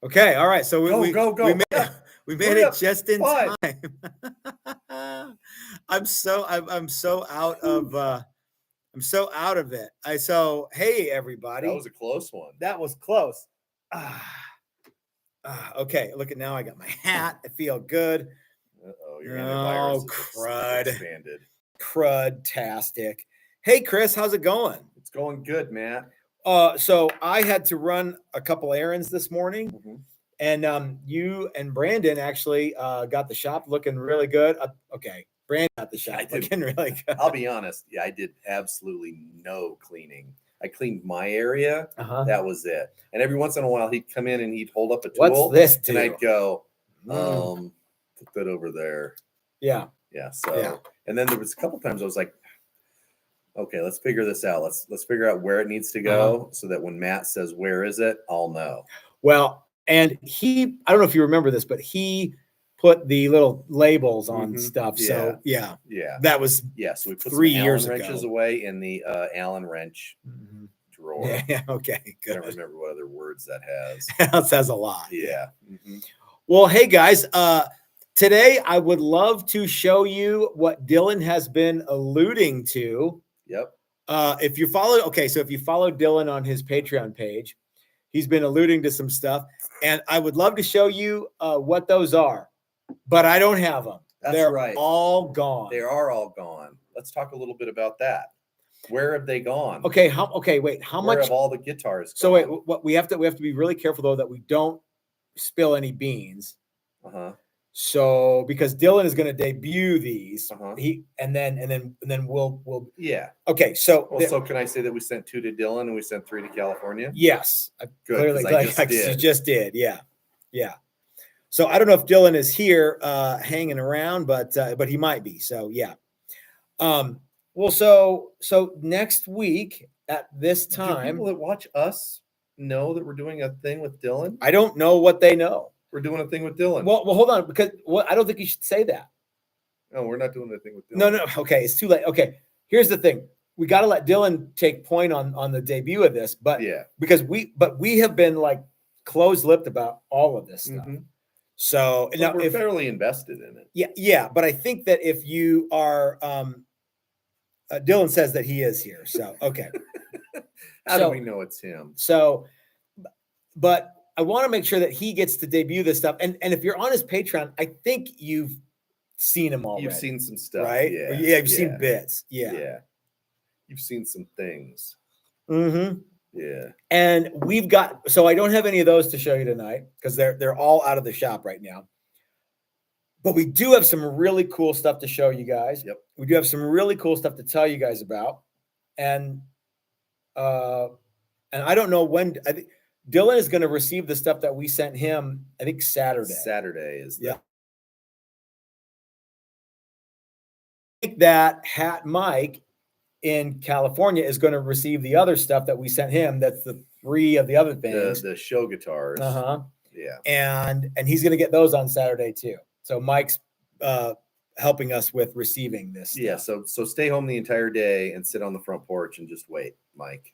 Okay, all right. So Go. We made it just in 5. time. I'm so out of it. Hey everybody. That was a close one. That was close. Okay, look at now. I got my hat. I feel good. Your antivirus is crud. expanded. Crud-tastic. Hey Chris, how's it going? It's going good, Matt. So I had to run a couple errands this morning. Mm-hmm. And you and Brandon actually got the shop looking really good. Okay, Brandon got the shop looking really good. I'll be honest. Yeah, I did absolutely no cleaning. I cleaned my area. That was it. And every once in a while, he'd come in and he'd hold up a tool. What's this do? And I'd go, put that over there. Yeah. Yeah. So, and then there was a couple times I was like, okay, let's figure this out. Let's figure out where it needs to go so that when Matt says, where is it? I'll know. Well, and I don't know if you remember this, but he put the little labels on stuff. Yeah. So yeah. That was, so we put 3 some years Allen wrenches away in the Allen wrench drawer. Yeah. Okay. Good. I don't remember what other words that has. That says a lot. Yeah. Well, hey guys, today I would love to show you what Dylan has been alluding to. Yep. If you follow Dylan on his Patreon page, he's been alluding to some stuff, and I would love to show you what those are, but I don't have them. They're right. All gone. They are all gone. Let's talk a little bit about that. Where have they gone? Okay. How Where much have all the guitars gone? So wait, what we have to be really careful though that we don't spill any beans. So because Dylan is going to debut these, and then we'll Okay, so so can I say that we sent 2 to Dylan and we sent 3 to California? Yes, good. Clearly, You just did. Yeah. So I don't know if Dylan is here hanging around, but he might be. So yeah. Well, so next week at this time, do people that watch us know that we're doing a thing with Dylan? I don't know what they know. We're doing a thing with Dylan. Well, hold on, because I don't think you should say that. No, we're not doing a thing with Dylan. No. Okay, it's too late. Okay, here's the thing: we got to let Dylan take point on the debut of this, but because we have been like closed-lipped about all of this stuff. So now we're fairly invested in it. Yeah. But I think that if you are, Dylan says that he is here. So okay. How do we know it's him? So, but I want to make sure that he gets to debut this stuff. And if you're on his Patreon, I think you've seen him already. You've seen some stuff, right? Yeah, you've seen bits. Yeah. You've seen some things. Yeah. And we've got, so I don't have any of those to show you tonight because they're all out of the shop right now. But we do have some really cool stuff to show you guys. Yep. We do have some really cool stuff to tell you guys about. And I don't know when. I think Dylan is going to receive the stuff that we sent him. I think Saturday. Saturday is I think that Hat Mike in California is going to receive the other stuff that we sent him. That's the 3 of the other things. The show guitars. Yeah. And he's going to get those on Saturday too. So Mike's helping us with receiving this stuff. Yeah. So stay home the entire day and sit on the front porch and just wait, Mike.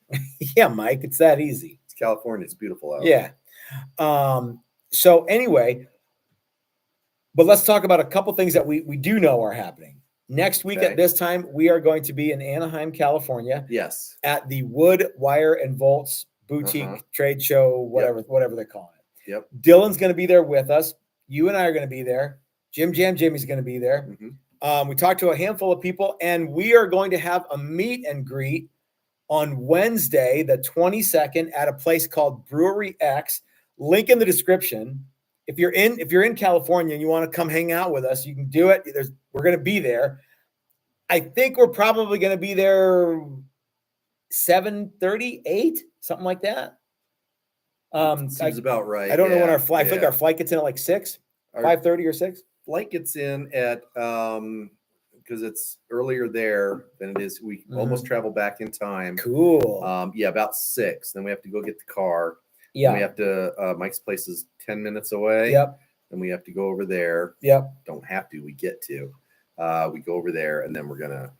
Yeah, Mike, it's that easy. It's California. It's beautiful out. Yeah. So anyway, but let's talk about a couple things that we do know are happening. Next week at this time, we are going to be in Anaheim, California. Yes. At the WoodWire and Volts boutique trade show, whatever they call it. Yep. Dylan's going to be there with us. You and I are going to be there. Jimmy's going to be there. We talked to a handful of people, and we are going to have a meet and greet on Wednesday, the 22nd, at a place called Brewery X. Link in the description. If you're in California and you want to come hang out with us, you can do it. We're going to be there. I think we're probably going to be there 7:30, something like that. Seems about right. I don't know when our flight. I think our flight gets in at like 5:30 or 6. Flight gets in at because it's earlier there than it is. We almost travel back in time. Cool. About 6. Then we have to go get the car. Yeah. We have to. Mike's place is 10 minutes away. Yep. And we have to go over there. Yep. Don't have to. We get to. We go over there, and then we're gonna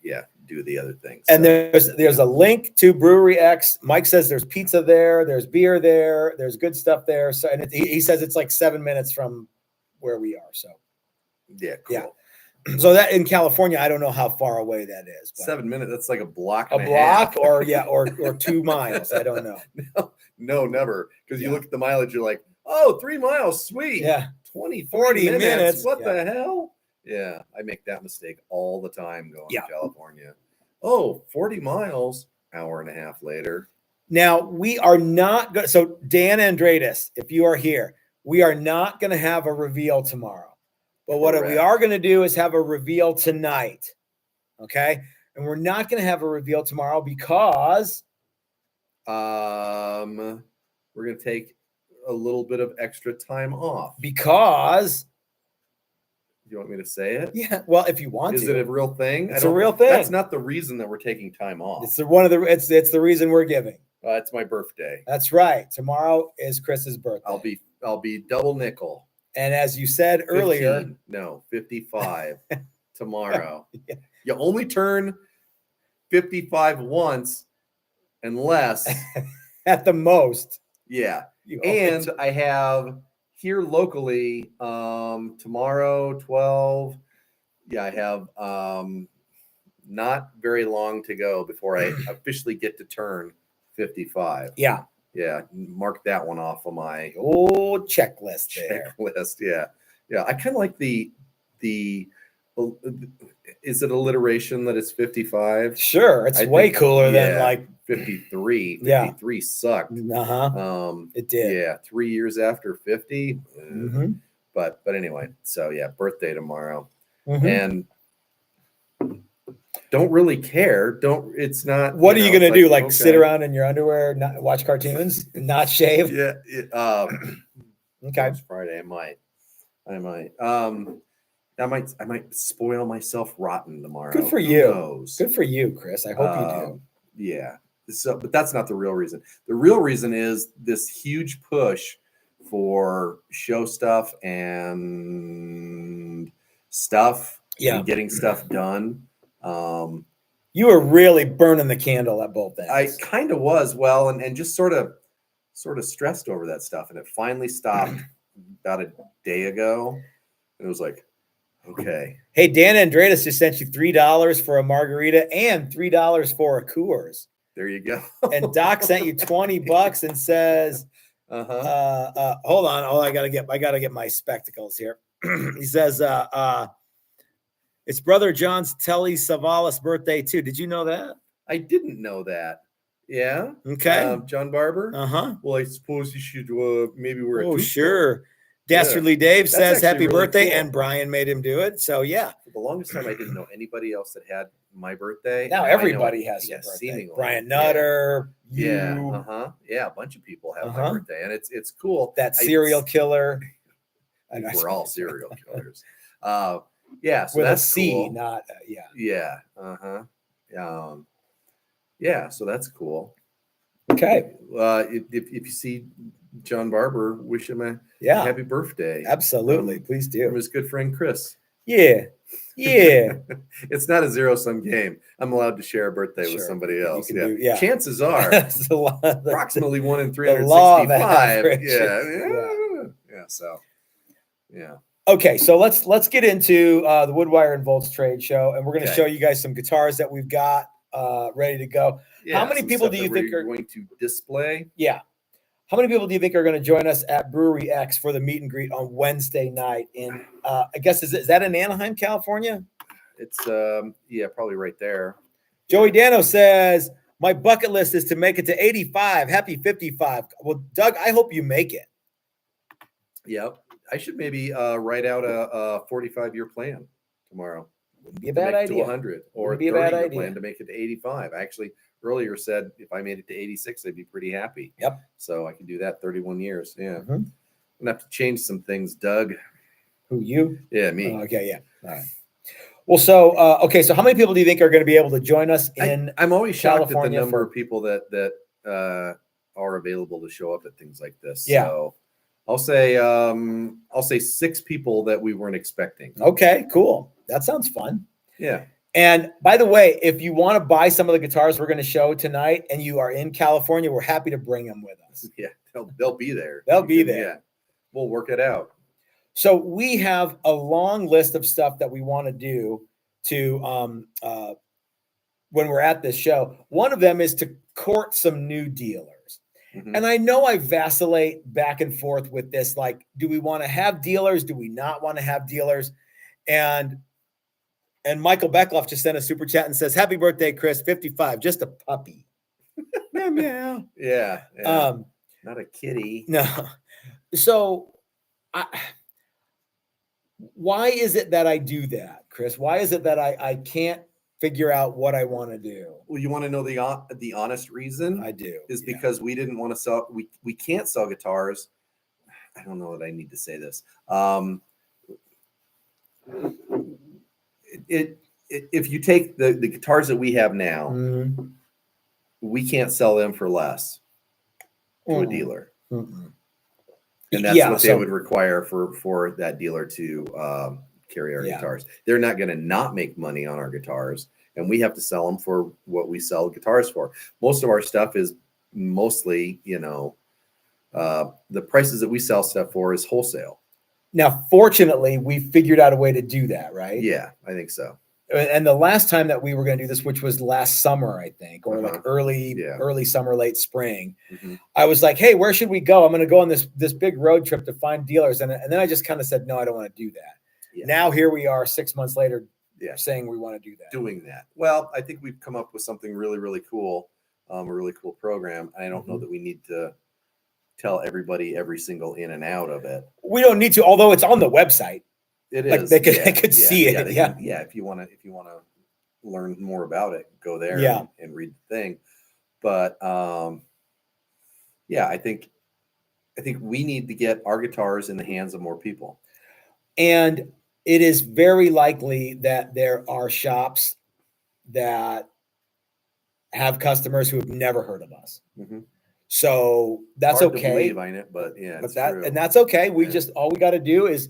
do the other things. And there's a link to Brewery X. Mike says there's pizza there, there's beer there, there's good stuff there. So and he says it's like 7 minutes from where we are. So yeah, cool. Yeah. So that in California, I don't know how far away that is. But 7 minutes. That's like a block. a and block, half. or 2 miles. I don't know. No, never. Because you look at the mileage, you're like, oh, 3 miles, sweet. Yeah, 40 minutes. What the hell? Yeah, I make that mistake all the time going to California. Oh, 40 miles, hour and a half later. Now we are not going. So Dan Andreas, if you are here, we are not going to have a reveal tomorrow. But what we are going to do is have a reveal tonight. Okay. And we're not going to have a reveal tomorrow because we're going to take a little bit of extra time off. Because you want me to say it? Yeah. Well, if you want to. Is it a real thing? It's a real thing. That's not the reason that we're taking time off. It's it's the reason we're giving. It's my birthday. That's right. Tomorrow is Chris's birthday. I'll be double nickel. And as you said earlier, 55 tomorrow. Yeah. You only turn 55 once unless at the most. Yeah. And I have here locally tomorrow 12. Yeah, I have not very long to go before I officially get to turn 55. Yeah. Yeah, mark that one off of my checklist there. Checklist, yeah. I kind of like the is it alliteration that it's 55? Sure, it's way cooler than like 53. 53 sucked. It did. Yeah, 3 years after 50. But anyway, so yeah, birthday tomorrow, and don't really care. It's not. What are you gonna do? Like sit around in your underwear, not watch cartoons, not shave? Yeah. Okay. It's Friday. I might spoil myself rotten tomorrow. Good for you. Good for you, Chris. I hope you do. Yeah. So, but that's not the real reason. The real reason is this huge push for show stuff and stuff. And getting stuff done. You were really burning the candle at both ends. I kind of was. Well, and just sort of stressed over that stuff, and it finally stopped about a day ago. And it was like, okay. Hey, Dan Andreas just sent you $3 for a margarita and $3 for a Coors. There you go. And Doc sent you $20 and says, hold on. Oh, I gotta get my spectacles here. He says, it's Brother John's Telly Savalas birthday too. Did you know that? I didn't know that. Yeah. Okay. John Barber. Well, I suppose you should maybe wear a toothpick. Sure. Dastardly Dave says happy really birthday, cool. And Brian made him do it. So yeah. For the longest time, I didn't know anybody else that had my birthday. Now everybody has your birthday. Seemingly. Brian Nutter. Yeah. You. Yeah. A bunch of people have my birthday, and it's cool. That serial killer. We're all serial killers. Yeah, so with that's a C, cool. not Yeah. Yeah, so that's cool. Okay. If you see John Barber, wish him a happy birthday. Absolutely, please do. From his good friend Chris. Yeah. It's not a zero-sum game. I'm allowed to share a birthday with somebody else. Yeah. Chances are approximately 1 in 365. Yeah. So. Yeah. Okay, so let's get into the WoodWire and Volts trade show, and we're going to show you guys some guitars that we've got ready to go. Yeah, how many people do you think are going to display? Yeah. How many people do you think are going to join us at Brewery X for the meet and greet on Wednesday night? And I guess is that in Anaheim, California? It's probably right there. Joey Dano says my bucket list is to make it to 85. Happy 55. Well, Doug, I hope you make it. Yep. I should maybe write out a 45-year plan tomorrow. Wouldn't be a bad idea. To 100 or a 30-year plan to make it to 85. I actually earlier said if I made it to 86, I'd be pretty happy. Yep. So I can do that 31 years. Yeah. I'm going to have to change some things, Doug. Who, you? Yeah, me. Okay, yeah. All right. Well, so, so how many people do you think are going to be able to join us in I'm always shocked California at the number of people that are available to show up at things like this. Yeah. So I'll say 6 people that we weren't expecting. Okay, cool. That sounds fun. Yeah. And by the way, if you want to buy some of the guitars we're going to show tonight and you are in California, we're happy to bring them with us. Yeah, they'll be there. They'll be there. Yeah, we'll work it out. So we have a long list of stuff that we want to do to when we're at this show. One of them is to court some new dealers. Mm-hmm. And I know I vacillate back and forth with this. Like, do we want to have dealers? Do we not want to have dealers? And Michael Beckloff just sent a super chat and says, "Happy birthday, Chris, 55, just a puppy." Meow, meow. Yeah. Not a kitty. No. So why is it that I do that, Chris? Why is it that I can't figure out what I want to do? Well, you want to know the honest reason? I do. Is because we didn't want to sell. We can't sell guitars. I don't know that I need to say this. If you take the guitars that we have now, Mm-hmm. we can't sell them for less to a dealer. Mm-hmm. And that's what they would require for that dealer to carry our guitars. They're not going to not make money on our guitars, and we have to sell them for what we sell guitars for. Most of our stuff is mostly, the prices that we sell stuff for is wholesale. Now, fortunately, we figured out a way to do that, right? Yeah, I think so. And the last time that we were going to do this, which was last summer, I think, or like early summer, late spring, mm-hmm. I was like, "Hey, where should we go? I'm going to go on this big road trip to find dealers." And then I just kind of said, "No, I don't want to do that." Yeah. Now here we are 6 months later, saying we want to do that. Doing that. Well, I think we've come up with something really, really cool, a really cool program. I don't know that we need to tell everybody every single in and out of it. We don't need to, although it's on the website. It like is. They could see it. If you want to learn more about it, go there and read the thing. But I think we need to get our guitars in the hands of more people. And it is very likely that there are shops that have customers who have never heard of us. Mm-hmm. So that's hard okay. To believe, ain't it? But it's true. And that's okay. We all we got to do is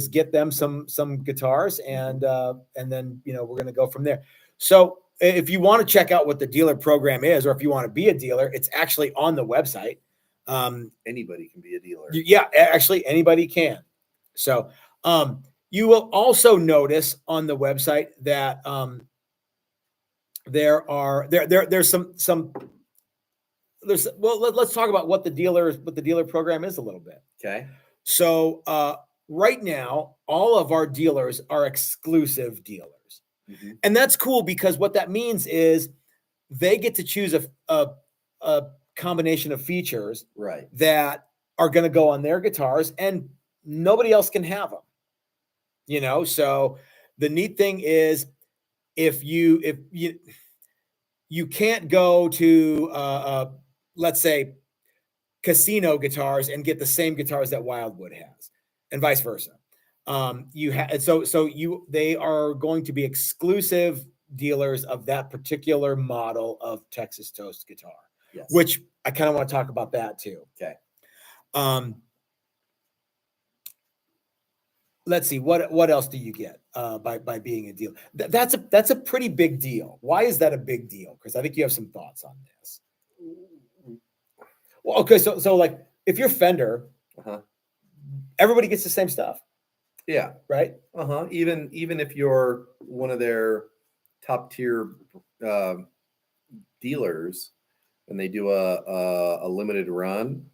get them some guitars, and then we're going to go from there. So if you want to check out what the dealer program is, or if you want to be a dealer, it's actually on the website. Anybody can be a dealer. Yeah, actually anybody can. So you will also notice on the website that let's talk about what the dealer program is a little bit. Okay. So right now, all of our dealers are exclusive dealers. Mm-hmm. And that's cool because what that means is they get to choose a combination of features that are going to go on their guitars, and nobody else can have them. So the neat thing is if you can't go to let's say Casino Guitars and get the same guitars that Wildwood has, and vice versa. They are going to be exclusive dealers of that particular model of Texas Toast guitar, which I kind of want to talk about that too. Okay. Let's see what else do you get by being a dealer? That's a pretty big deal. Why is that a big deal? Because I think you have some thoughts on this. Well, okay, so like if you're Fender, everybody gets the same stuff. Yeah. Right. Even if you're one of their top tier dealers, and they do a limited run,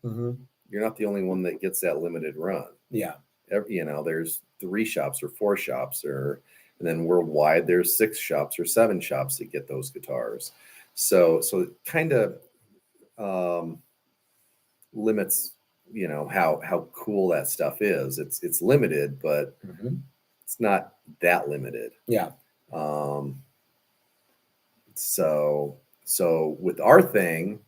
you're not the only one that gets that limited run. Yeah. There's 3 shops or 4 shops, and then worldwide there's 6 shops or 7 shops that get those guitars. So it kind of limits, how cool that stuff is. It's limited, but it's not that limited. Yeah. So with our thing,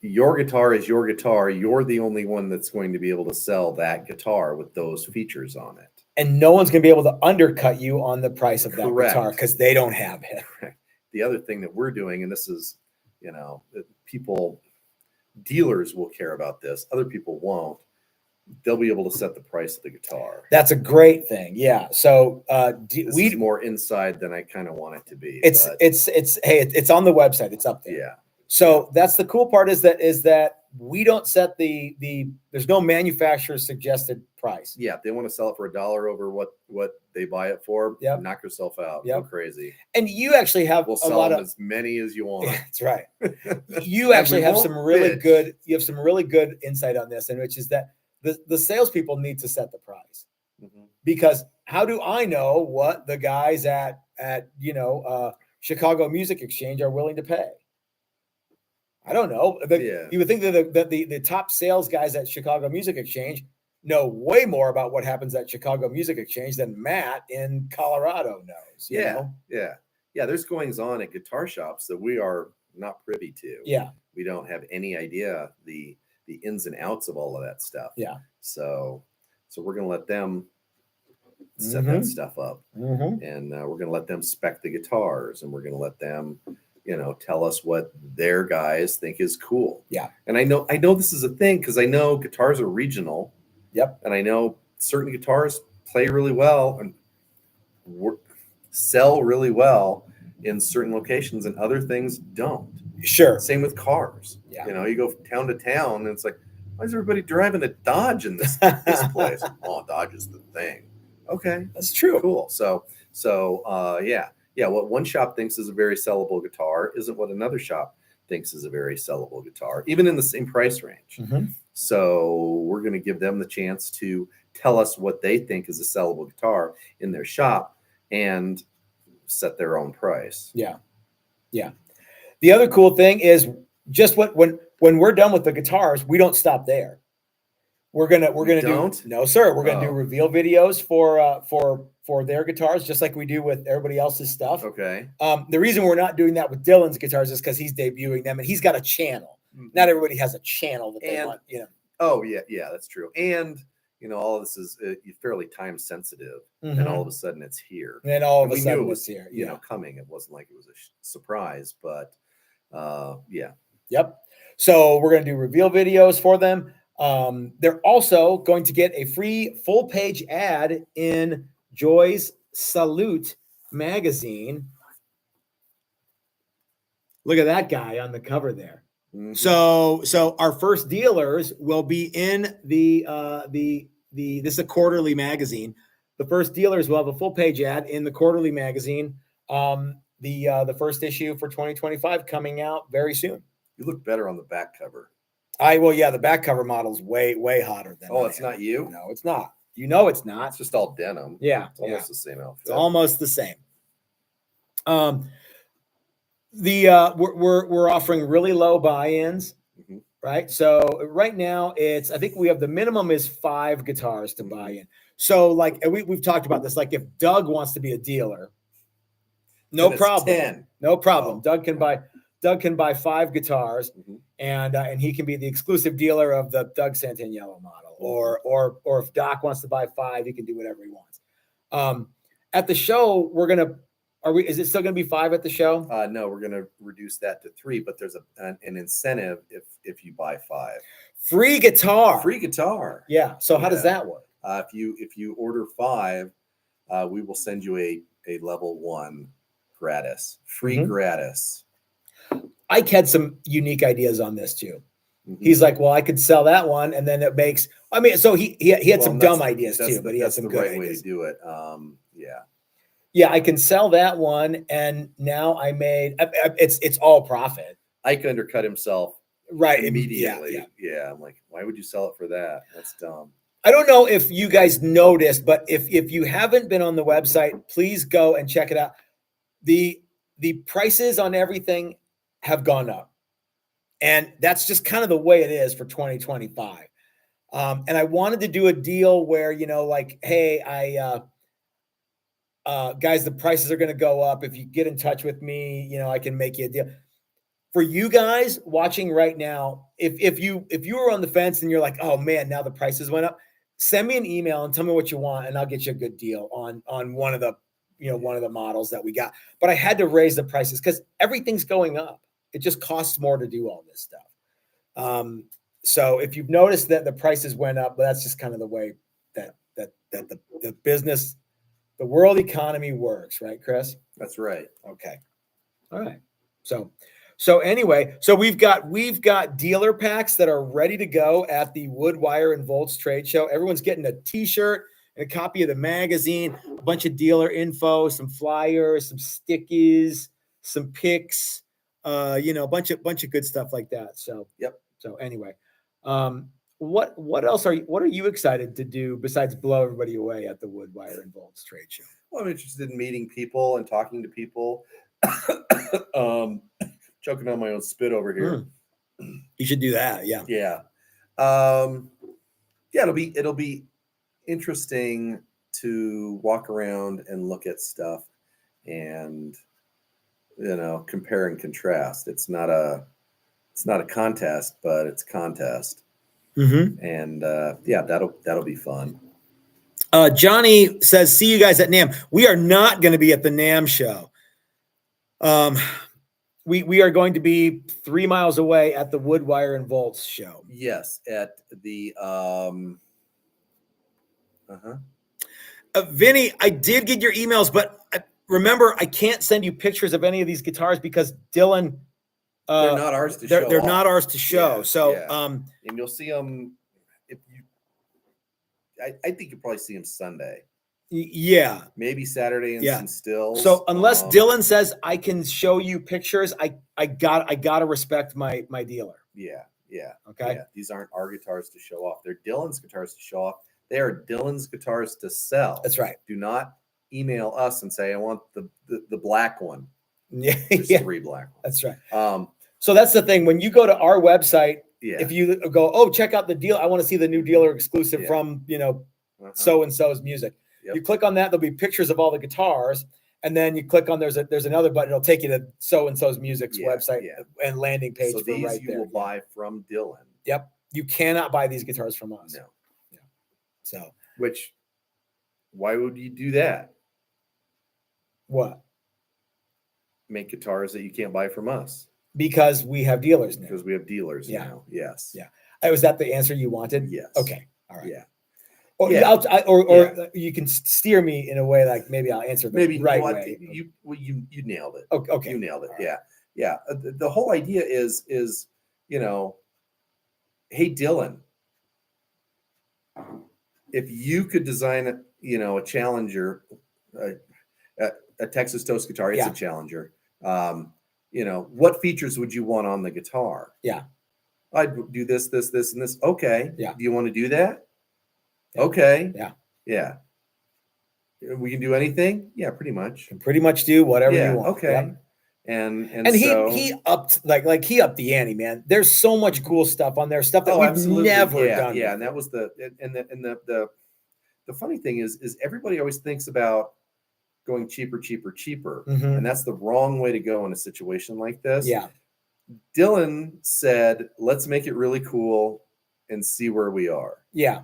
your guitar is your guitar. You're the only one that's going to be able to sell that guitar with those features on it. And no one's going to be able to undercut you on the price of that guitar because they don't have it. Correct. The other thing that we're doing, and this is, dealers will care about this, other people won't. they'll be able to set the price of the guitar. That's a great thing. Yeah. So this is more inside than I kind of want it to be. It's it's on the website. It's up there. Yeah. So that's the cool part is that we don't set the there's no manufacturer suggested price. Yeah, if they want to sell it for $1 over what they buy it for, knock yourself out. Go crazy. And you actually have we'll sell them as many as you want. That's right. You actually have some really good insight on this, and which is that the salespeople need to set the price. Because how do I know what the guys at Chicago Music Exchange are willing to pay? I don't know. You would think that the top sales guys at Chicago Music Exchange know way more about what happens at Chicago Music Exchange than Matt in Colorado knows. You know? There's goings on at guitar shops that we are not privy to. Yeah, we don't have any idea the ins and outs of all of that stuff. Yeah, so we're gonna let them set that stuff up, and we're gonna let them spec the guitars, and we're gonna let them tell us what their guys think is cool. Yeah. And I know this is a thing because I know guitars are regional. Yep. And I know certain guitars play really well and sell really well in certain locations and other things don't. Sure. Same with cars. Yeah. You go town to town and it's like, why is everybody driving a Dodge in this place? Oh, Dodge is the thing. Okay. That's true. Cool. So what one shop thinks is a very sellable guitar isn't what another shop thinks is a very sellable guitar, even in the same price range. So we're going to give them the chance to tell us what they think is a sellable guitar in their shop and set their own price. Yeah. Yeah. The other cool thing is just when we're done with the guitars, we don't stop there. We're gonna do no, sir. We're gonna do reveal videos for their guitars, just like we do with everybody else's stuff. Okay. The reason we're not doing that with Dylan's guitars is because he's debuting them and he's got a channel. Not everybody has a channel that they want. Oh yeah, that's true. And all of this is fairly time sensitive, and all of a sudden it's here. And all of a sudden it's here. Coming. It wasn't like it was a surprise, but yeah. Yep. So we're gonna do reveal videos for them. They're also going to get a free full page ad in Joy's Salute magazine. Look at that guy on the cover there. So our first dealers will be in the this is a quarterly magazine. The first dealers will have a full page ad in the quarterly magazine. The first issue for 2025 coming out very soon. You look better on the back cover. The back cover model's way hotter than. Oh, it's not you? No, it's not. It's not. It's just all denim. Yeah, it's almost the same outfit. It's almost the same. We're offering really low buy-ins, right? So right now I think we have the minimum is 5 guitars to buy in. So like we've talked about this. Like if Doug wants to be a dealer, no problem. 10. No problem. Oh. Doug can buy 5 guitars, and he can be the exclusive dealer of the Doug Santaniello model. Or if Doc wants to buy 5, he can do whatever he wants. At the show, is it still gonna be 5 at the show? No, we're gonna reduce that to 3, but there's an incentive if you buy 5. Free guitar. Yeah. So how does that work? If you order 5, we will send you a level 1 gratis. Free gratis. Ike had some unique ideas on this too. He's like, well, I could sell that one, and then it makes. I mean, so he had some dumb ideas too, but he had some good ideas. Way to do it. Yeah, I can sell that one, and now I made it's all profit. Ike undercut himself right immediately. Yeah, I'm like, why would you sell it for that? That's dumb. I don't know if you guys noticed, but if you haven't been on the website, please go and check it out. The prices on everything have gone up. And that's just kind of the way it is for 2025. And I wanted to do a deal where, hey, guys, the prices are going to go up. If you get in touch with me, I can make you a deal. For you guys watching right now, if you were on the fence and you're like, oh man, now the prices went up, send me an email and tell me what you want, and I'll get you a good deal on one of the one of the models that we got. But I had to raise the prices because everything's going up. It just costs more to do all this stuff. So if you've noticed that the prices went up, but that's just kind of the way that the business, the world economy works, right, Chris? That's right. Okay. All right. So anyway, so we've got dealer packs that are ready to go at the WoodWire and Volts trade show. Everyone's getting a t-shirt and a copy of the magazine, a bunch of dealer info, some flyers, some stickies, some pics, a bunch of good stuff like that. So, yep. So anyway, what else are you excited to do besides blow everybody away at the WoodWire and Volts trade show? Well, I'm interested in meeting people and talking to people. Choking on my own spit over here. You should do that. Yeah. Yeah. It'll be interesting to walk around and look at stuff and, compare and contrast. It's not a contest, but it's a contest. Mm-hmm. And that'll be fun. Johnny says, see you guys at NAMM. We are not going to be at the NAMM show. We are going to be 3 miles away at the WoodWire and Volts show. Yes, at the Vinny, I did get your emails, but remember, I can't send you pictures of any of these guitars because Dylan. They're not ours to show. They're not ours to show. And you'll see them if you. I think you'll probably see them Sunday. Yeah, maybe Saturday and some stills. So unless Dylan says I can show you pictures, I gotta respect my dealer. Yeah. Okay. Yeah. These aren't our guitars to show off. They're Dylan's guitars to show off. They are Dylan's guitars to sell. That's right. Do not email us and say I want the black one. Yeah, There's 3 black ones. That's right. So that's the thing. When you go to our website, if you go, check out the deal, I want to see the new dealer exclusive from so and so's music. Yep. You click on that, there'll be pictures of all the guitars, and then you click on there's another button, it'll take you to so and so's music's website and landing page. So these right you will buy from Dylan. Yep. You cannot buy these guitars from us. No. Yeah. So why would you do that? What? Make guitars that you can't buy from us. Because we have dealers now. Because we have dealers now. Yes. Yeah. Was that the answer you wanted? Yes. Okay. All right. Yeah. Or you can steer me in a way like maybe I'll answer the right way. You nailed it. Okay. You nailed it. All right. Yeah. The whole idea is hey Dylan, if you could design a Challenger, a Texas Toast guitar, it's a Challenger. What features would you want on the guitar? Yeah. I'd do this, and this. Okay. Yeah. Do you want to do that? Okay. Yeah. We can do anything. Yeah, pretty much. Can pretty much do whatever you want. Okay. Yep. And he upped he upped the ante, man. There's so much cool stuff on there, stuff that we've never done. Yeah, and that was the funny thing is everybody always thinks about going cheaper, mm-hmm. and that's the wrong way to go in a situation like this. Yeah. Dylan said, "Let's make it really cool and see where we are." Yeah.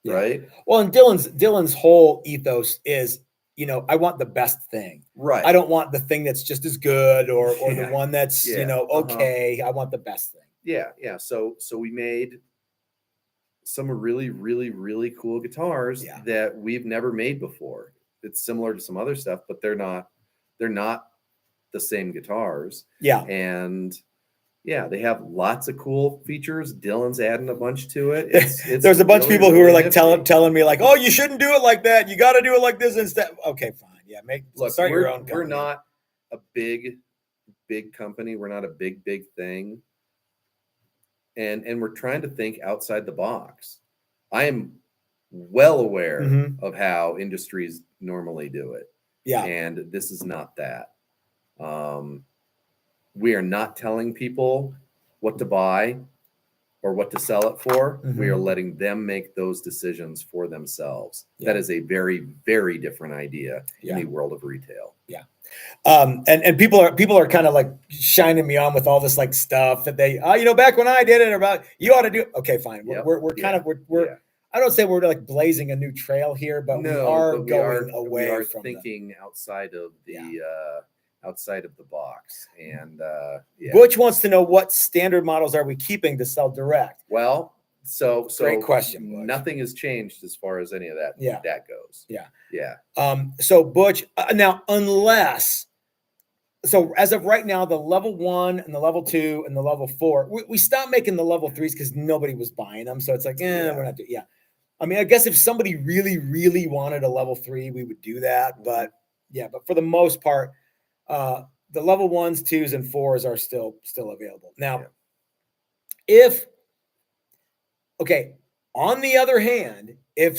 Right. Well, and Dylan's whole ethos is, I want the best thing. Right. I don't want the thing that's just as good or the one that's, okay. I want the best thing. Yeah. Yeah. So we made some really, really, really cool guitars that we've never made before. It's similar to some other stuff, but they're not the same guitars. Yeah. And they have lots of cool features. Dylan's adding a bunch to it. There's a bunch of people who are like telling me like, oh, you shouldn't do it like that. You got to do it like this instead. Okay, fine. Yeah. Start your own company. We're not a big company. We're not a big thing. And we're trying to think outside the box. I am well aware mm-hmm. of how industries normally do it. Yeah. And this is not that. We are not telling people what to buy or what to sell it for. Mm-hmm. We are letting them make those decisions for themselves. Yeah. That is a very, very different idea in the world of retail. Yeah. And people are kind of like shining me on with all this like stuff that they, back when I did it about, you ought to do. Okay, fine. We're kind of, I don't say we're like blazing a new trail here, but we are going away we are from thinking outside of outside of the box. And Butch wants to know what standard models are we keeping to sell direct? Well, so great question, Butch. Nothing has changed as far as any of that that goes. Yeah. So Butch, now unless, so as of right now, the level 1 and the level 2 and the level 4, we stopped making the level 3s because nobody was buying them. So it's like, we're not doing. I mean, I guess if somebody really, really wanted a level 3, we would do that. But but for the most part, the level 1s, 2s, and 4s are still available. Now, on the other hand, if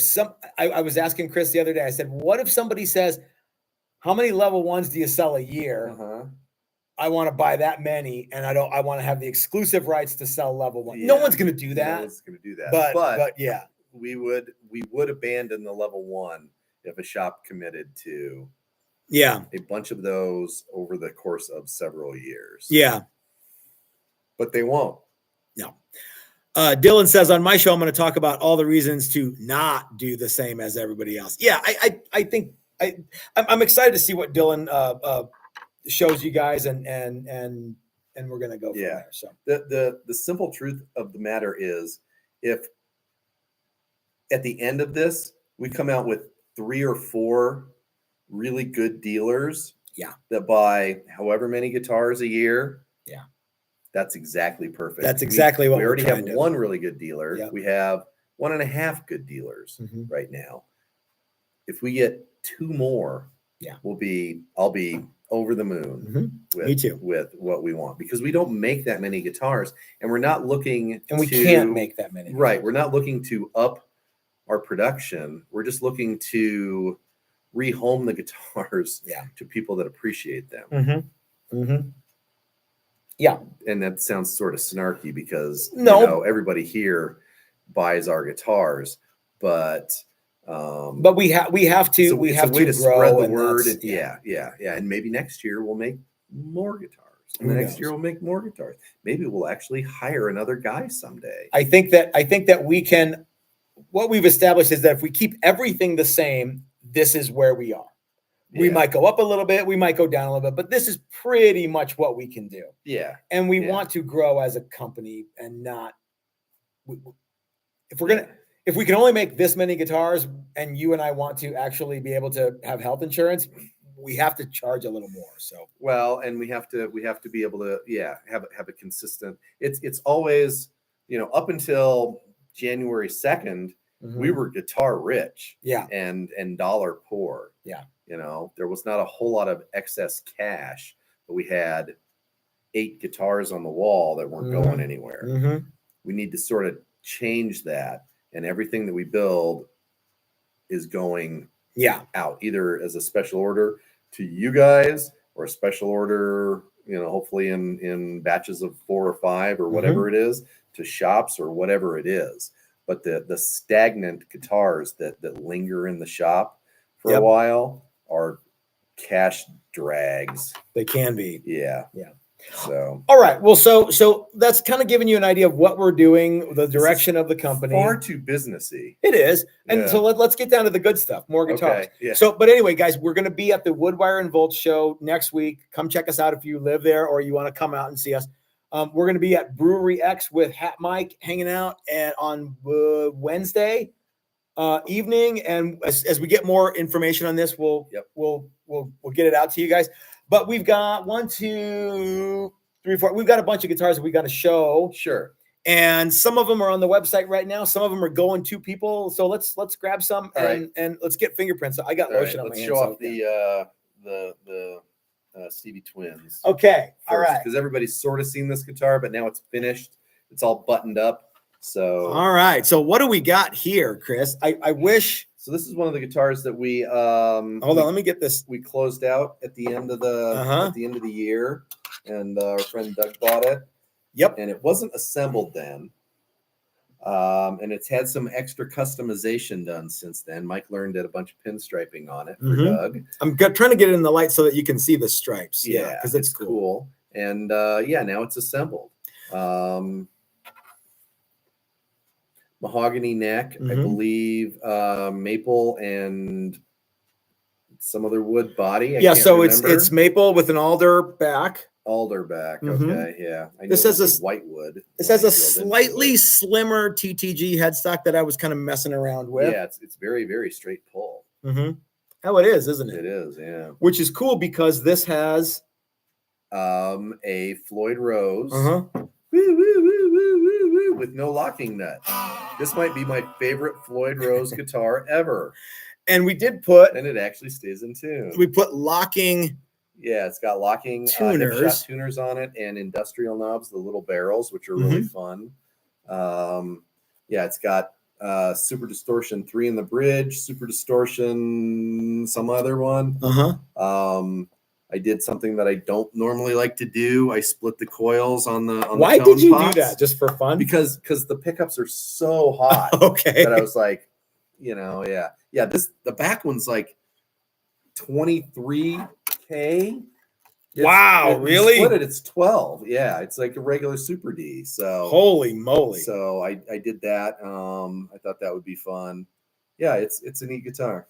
I was asking Chris the other day, I said, what if somebody says, how many level 1s do you sell a year? I want to buy that many, and I want to have the exclusive rights to sell level 1. No one's going to do that. No one's going to do that. But yeah, we would abandon the level 1 if a shop committed to a bunch of those over the course of several years. But they won't. No. Dylan says, on my show, I'm going to talk about all the reasons to not do the same as everybody else. I think I'm excited to see what Dylan shows you guys, and we're going to go from there. So the simple truth of the matter is, if at the end of this we come out with 3 or 4 really good dealers that buy however many guitars a year, that's exactly perfect. That's exactly what we already have. To one really good dealer. We have 1.5 good dealers right now. If we get 2 more, I'll be over the moon Me too. with what we want, because we don't make that many guitars, and we're not looking we can't make that many. Right. We're not looking to up our production. We're just looking to rehome the guitars to people that appreciate them. And that sounds sort of snarky because everybody here buys our guitars, but we have to it's a way to grow, spread the word. And maybe next year we'll make more guitars. And the next year we'll make more guitars. Maybe we'll actually hire another guy someday. I think that we can. What we've established is that if we keep everything the same, this is where we are. We might go up a little bit, we might go down a little bit, but this is pretty much what we can do. And we want to grow as a company, and not if we can only make this many guitars, and you and I want to actually be able to have health insurance, we have to charge a little more. So and we have to be able to have a consistent. It's always, up until January 2nd, we were guitar rich and dollar poor. There was not a whole lot of excess cash, but we had 8 guitars on the wall that weren't going anywhere. We need to sort of change that, and everything that we build is going out, either as a special order to you guys, or a special order, hopefully in batches of 4 or 5 or whatever it is, to shops or whatever it is. But the stagnant guitars that linger in the shop for a while are cash drags. They can be. So all right. Well, so that's kind of giving you an idea of what we're doing, the direction of the company. Far too businessy. It is. And so let's get down to the good stuff. More guitars. So, but anyway, guys, we're going to be at the WoodWire and Volts show next week. Come check us out if you live there or you want to come out and see us. We're going to be at Brewery X with Hat Mike hanging out on Wednesday evening. And as we get more information on this, we'll get it out to you guys. But we've got 1, 2, 3, 4. We've got a bunch of guitars that we got to show. Sure. And some of them are on the website right now. Some of them are going to people. So let's grab some and let's get fingerprints. I got lotion on my hands. Let's show off the Stevie twins. Okay. First, all right. Because everybody's sort of seen this guitar, but now it's finished. It's all buttoned up. So all right. So what do we got here, Chris? I wish. So this is one of the guitars that we hold on, let me get this. We closed out at the end of the year, and our friend Doug bought it. Yep. And it wasn't assembled then. And it's had some extra customization done since then. Mike learned a bunch of pinstriping on it for Doug. I'm trying to get it in the light so that you can see the stripes. Yeah, because it's cool. And now it's assembled. Mahogany neck, I believe, maple and some other wood body. I Yeah, can't so remember. it's maple with an alder back. Alder back. Mhm. Okay, yeah. I This know has it's a- whitewood. This when has I a drilled into slightly it. slimmer TTG headstock that I was kind of messing around with. Yeah, it's very, very straight pull. Mm-hmm. How it is, isn't it? It is, yeah. Which is cool because this has a Floyd Rose. uh-huh. Woo, woo, woo, woo, woo, woo, with no locking nut. This might be my favorite Floyd Rose guitar ever. And we did put, And it actually stays in tune. we put locking. Yeah, it's got locking Tuners. Hipshot tuners on it and industrial knobs, the little barrels, which are really fun. Yeah, it's got Super Distortion 3 in the bridge, Super Distortion, some other one. I did something that I don't normally like to do. I split the coils on the Why tone did you pots do that? Just for fun? because the pickups are so hot Okay. that I was like, yeah. The back one's like 23K. Wow, really? Split it, it's 12. Yeah, it's like a regular Super D. So holy moly. So I did that. I thought that would be fun. Yeah, it's a neat guitar.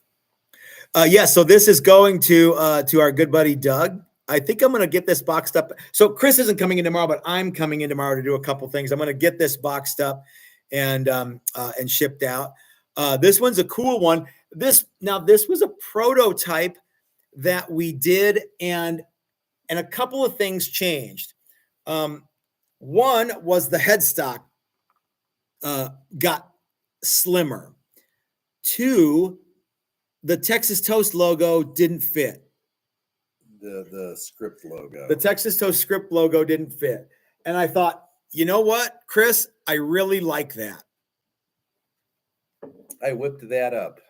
So this is going to our good buddy Doug. I think I'm going to get this boxed up. So Chris isn't coming in tomorrow, but I'm coming in tomorrow to do a couple things. I'm going to get this boxed up and shipped out. This one's a cool one. This was a prototype that we did, and a couple of things changed. One was the headstock got slimmer. Two, the Texas Toast logo didn't fit. The script logo. The Texas Toast script logo didn't fit. And I thought, you know what, Chris, I really like that. I whipped that up.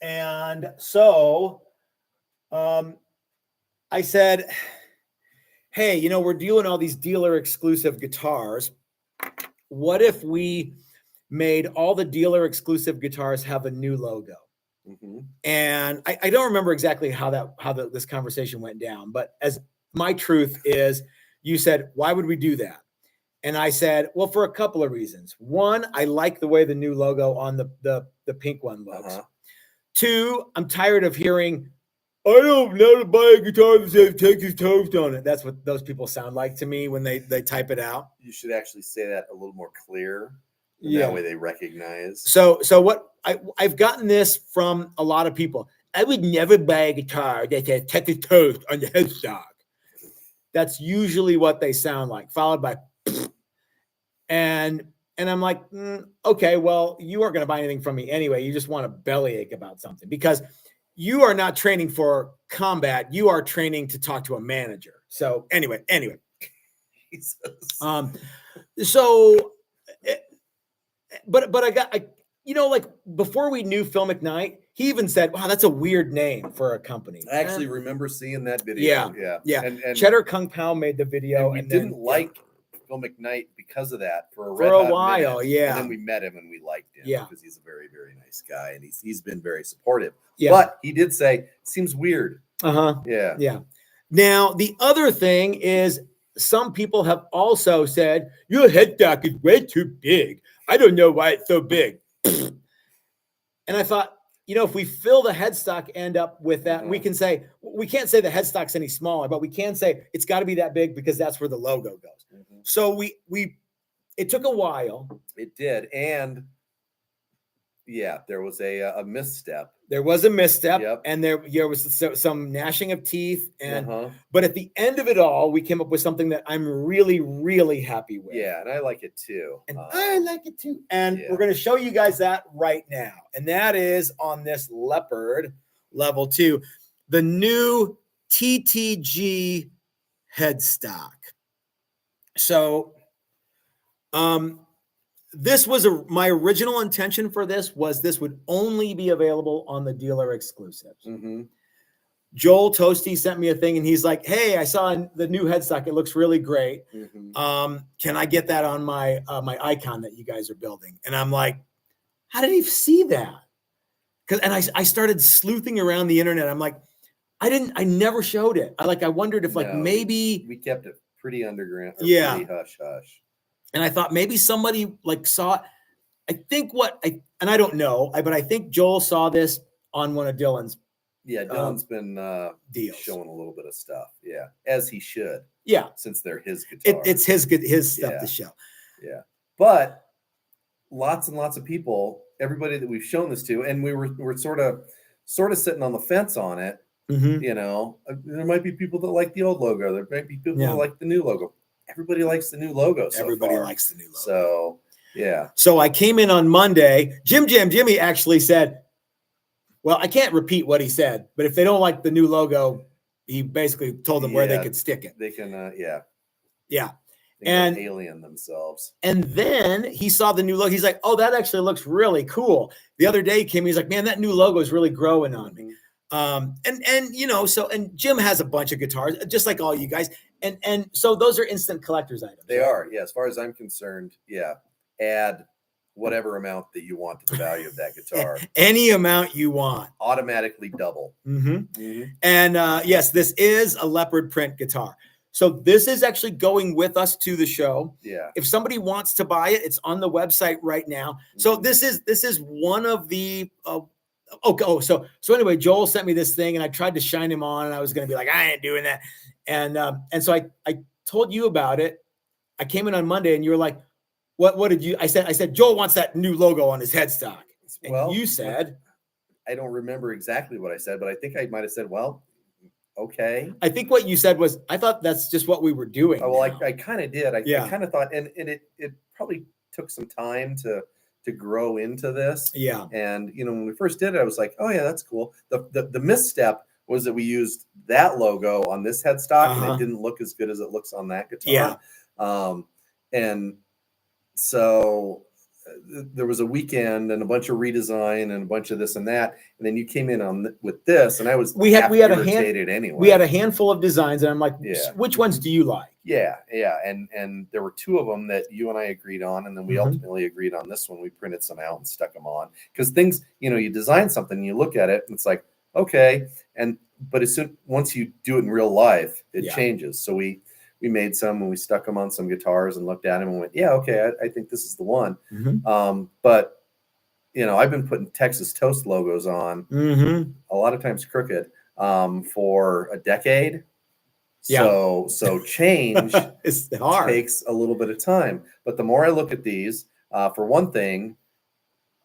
And so I said, hey, we're doing all these dealer exclusive guitars. What if we made all the dealer exclusive guitars have a new logo? And I don't remember exactly how this conversation went down, but as my truth is, you said, why would we do that? And I said, well, for a couple of reasons. One, I like the way the new logo on the pink one looks. Two, I'm tired of hearing, I don't know how to buy a guitar that says Texas Toast on it. That's what those people sound like to me when they type it out. You should actually say that a little more clear. Yeah. That way they recognize. So what I've gotten this from a lot of people. I would never buy a guitar that says Texas Toast on the headstock. That's usually what they sound like, followed by and I'm like, okay, well, you aren't going to buy anything from me anyway. You just want a bellyache about something because you are not training for combat. You are training to talk to a manager. So anyway. Jesus. But like before we knew Phil McKnight, he even said, wow, that's a weird name for a company. I actually remember seeing that video. Yeah. And Cheddar Kung Pao made the video. And we didn't like Phil McKnight because of that for a while. minute. Yeah. And then we met him and we liked him because he's a very, very nice guy. And he's been very supportive. Yeah. But he did say, seems weird. Yeah. Yeah. Now, the other thing is some people have also said, your headstock is way too big. I don't know why it's so big. And I thought, if we fill the headstock end up with that, we can't say the headstock's any smaller, but we can say it's got to be that big because that's where the logo goes. So it took a while. It did. And yeah, there was a misstep. There was a misstep, and there was some gnashing of teeth. And but at the end of it all, we came up with something that I'm really, really happy with. Yeah, and I like it too. And I like it too. And we're going to show you guys that right now. And that is on this Leopard level 2, the new TTG headstock. So, this was my original intention for this would only be available on the dealer exclusives. Joel Toasty sent me a thing and he's like, hey, I saw the new headstock. It looks really great. Can I get that on my icon that you guys are building? And I'm like, how did he see that? And I started sleuthing around the internet. I'm like, I never showed it. I wondered if maybe we kept it pretty underground. Pretty hush hush. And I thought maybe somebody saw it. I think I don't know, but I think Joel saw this on one of Dylan's Yeah, Dylan's been deals. showing a little bit of stuff. Yeah, as he should. Yeah, since they're his guitars. It's his stuff to show. Yeah, but lots and lots of people, everybody that we've shown this to, and we're sort of sitting on the fence on it. Mm-hmm. You know, there might be people that like the old logo. There might be people that like the new logo. Everybody likes the new logo. Everybody likes the new logo. So yeah. So I came in on Monday. Jimmy actually said, well, I can't repeat what he said, but if they don't like the new logo, he basically told them where they could stick it. They can, yeah. They can alien themselves. And then he saw the new logo. He's like, oh, that actually looks really cool. The other day he came, he's like, man, that new logo is really growing on me. And you know, and Jim has a bunch of guitars, just like all you guys. And so those are instant collector's items. They are, yeah. As far as I'm concerned, yeah. Add whatever amount that you want to the value of that guitar. Any amount you want. Automatically double. And yes, this is a Leopard print guitar. So this is actually going with us to the show. Yeah. If somebody wants to buy it, it's on the website right now. So this is one of the so anyway, Joel sent me this thing and I tried to shine him on and I was going to be like, I ain't doing that. And so I told you about it. I came in on Monday and you were like, what did you, I said, Joel wants that new logo on his headstock. And you said, I don't remember exactly what I said, but I think I might've said, well, okay. I think what you said was, I thought that's just what we were doing. Oh, well, I kind of did. I kind of thought, and it probably took some time to grow into this. Yeah. And, you know, when we first did it, I was like, oh yeah, that's cool. The misstep was that we used that logo on this headstock and it didn't look as good as it looks on that guitar. Yeah. And so there was a weekend and a bunch of redesign and a bunch of this and that, and then you came in with this, and I was we had irritated anyway. We had a handful of designs, and I'm like, which ones do you like? Yeah, and there were two of them that you and I agreed on, and then we ultimately agreed on this one. We printed some out and stuck them on because things, you know, you design something, and you look at it, and it's like, okay, but once you do it in real life, it changes. So we made some and we stuck them on some guitars and looked at them and went, yeah, okay, I think this is the one. But, you know, I've been putting Texas Toast logos on a lot of times crooked for a decade. So change takes a little bit of time. But the more I look at these, for one thing,